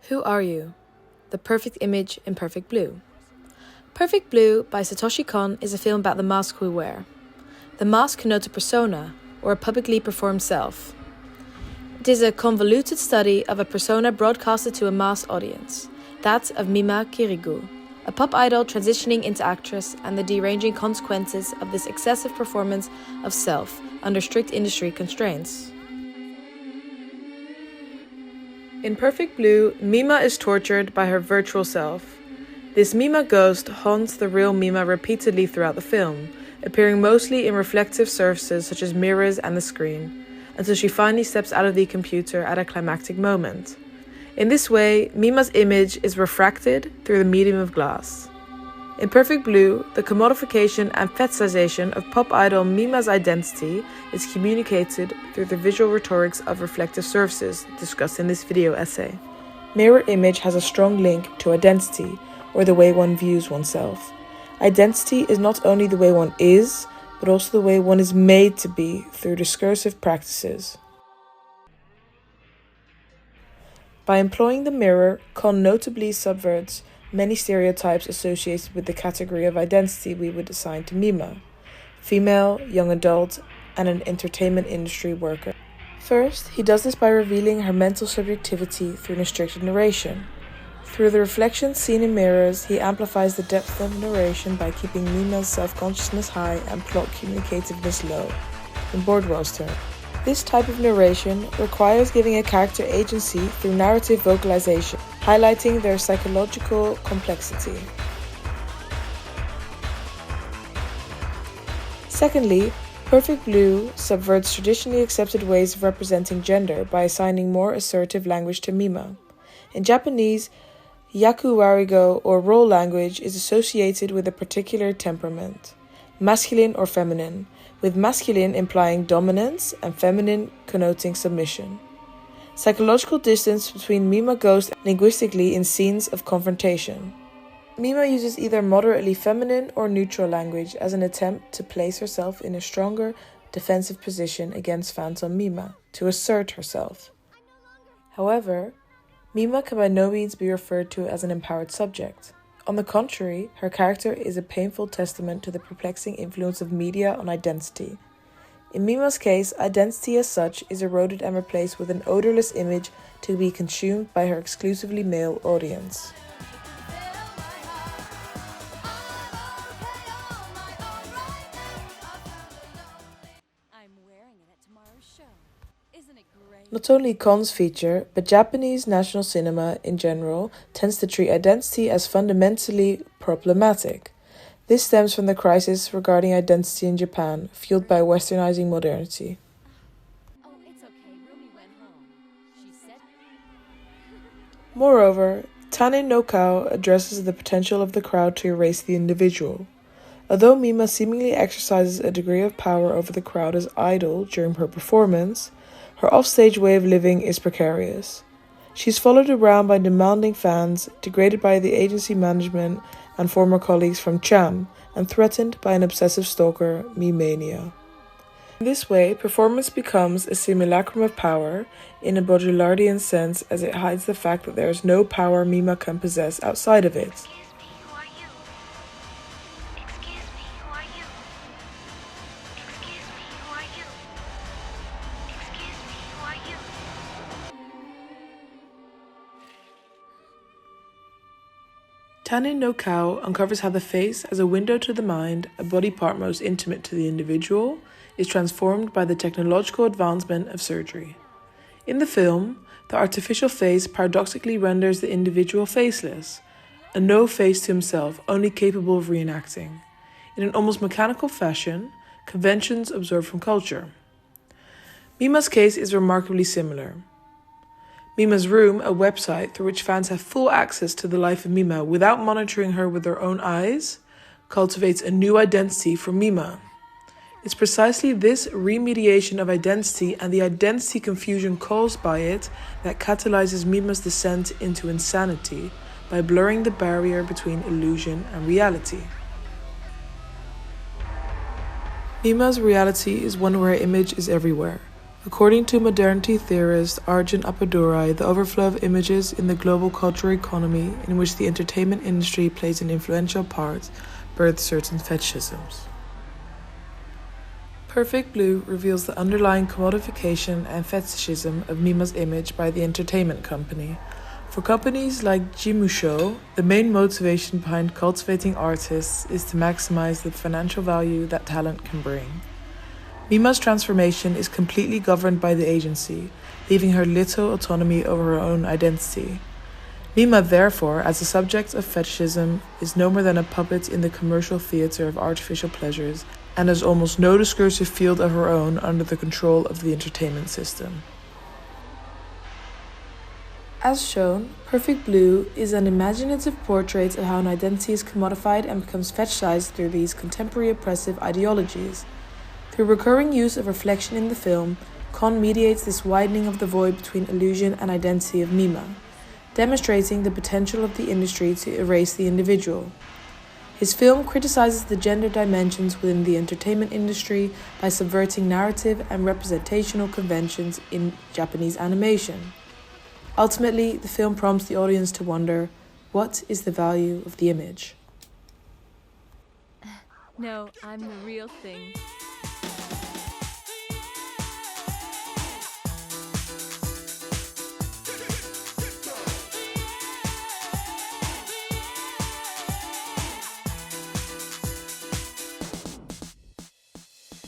Who Are You? The Perfect Image in Perfect Blue. Perfect Blue by Satoshi Kon is a film about the mask we wear. The mask connotes a persona, or a publicly performed self. It is a convoluted study of a persona broadcasted to a mass audience, that of Mima Kirigu, a pop idol transitioning into actress, and the deranging consequences of this excessive performance of self under strict industry constraints. In Perfect Blue, Mima is tortured by her virtual self. This Mima ghost haunts the real Mima repeatedly throughout the film, appearing mostly in reflective surfaces such as mirrors and the screen, until she finally steps out of the computer at a climactic moment. In this way, Mima's image is refracted through the medium of glass. In Perfect Blue, the commodification and fetishization of pop idol Mima's identity is communicated through the visual rhetorics of reflective surfaces discussed in this video essay. Mirror image has a strong link to identity, or the way one views oneself. Identity is not only the way one is, but also the way one is made to be through discursive practices. By employing the mirror, Kon notably subverts many stereotypes associated with the category of identity we would assign to Mima: female, young adult, and an entertainment industry worker. First, he does this by revealing her mental subjectivity through an restricted narration. Through the reflections seen in mirrors, he amplifies the depth of narration by keeping Mima's self-consciousness high and plot communicativeness low, in Bordwell's terms. This type of narration requires giving a character agency through narrative vocalization, highlighting their psychological complexity. Secondly, Perfect Blue subverts traditionally accepted ways of representing gender by assigning more assertive language to Mima. In Japanese, yaku-warigo, or role language, is associated with a particular temperament, masculine or feminine, with masculine implying dominance and feminine connoting submission. Psychological distance between Mima goes linguistically in scenes of confrontation. Mima uses either moderately feminine or neutral language as an attempt to place herself in a stronger defensive position against Phantom Mima, to assert herself. However, Mima can by no means be referred to as an empowered subject. On the contrary, her character is a painful testament to the perplexing influence of media on identity. In Mima's case, identity as such is eroded and replaced with an odorless image to be consumed by her exclusively male audience. Not only Kon's feature, but Japanese national cinema in general tends to treat identity as fundamentally problematic. This stems from the crisis regarding identity in Japan, fueled by westernizing modernity. Oh, it's okay. Rumi went home. She said. Moreover, Tanin no Kao addresses the potential of the crowd to erase the individual. Although Mima seemingly exercises a degree of power over the crowd as idol during her performance, her offstage way of living is precarious. She's followed around by demanding fans, degraded by the agency management and former colleagues from Cham, and threatened by an obsessive stalker, Me-mania. In this way, performance becomes a simulacrum of power in a Baudrillardian sense, as it hides the fact that there is no power Mima can possess outside of it. Tanin no Kao uncovers how the face, as a window to the mind, a body part most intimate to the individual, is transformed by the technological advancement of surgery. In the film, the artificial face paradoxically renders the individual faceless, a no face to himself, only capable of reenacting, in an almost mechanical fashion, conventions absorbed from culture. Mima's case is remarkably similar. Mima's Room, a website through which fans have full access to the life of Mima without monitoring her with their own eyes, cultivates a new identity for Mima. It's precisely this remediation of identity and the identity confusion caused by it that catalyzes Mima's descent into insanity by blurring the barrier between illusion and reality. Mima's reality is one where her image is everywhere, According to modernity theorist Arjun Appadurai, the overflow of images in the global cultural economy, in which the entertainment industry plays an influential part, births certain fetishisms. Perfect Blue reveals the underlying commodification and fetishism of Mima's image by the entertainment company. For companies like Jimusho, the main motivation behind cultivating artists is to maximize the financial value that talent can bring. Mima's transformation is completely governed by the agency, leaving her little autonomy over her own identity. Mima, therefore, as a subject of fetishism, is no more than a puppet in the commercial theatre of artificial pleasures and has almost no discursive field of her own under the control of the entertainment system. As shown, Perfect Blue is an imaginative portrait of how an identity is commodified and becomes fetishized through these contemporary oppressive ideologies. Through recurring use of reflection in the film, Kon mediates this widening of the void between illusion and identity of Mima, demonstrating the potential of the industry to erase the individual. His film criticizes the gender dimensions within the entertainment industry by subverting narrative and representational conventions in Japanese animation. Ultimately, the film prompts the audience to wonder, what is the value of the image? No, I'm the real thing.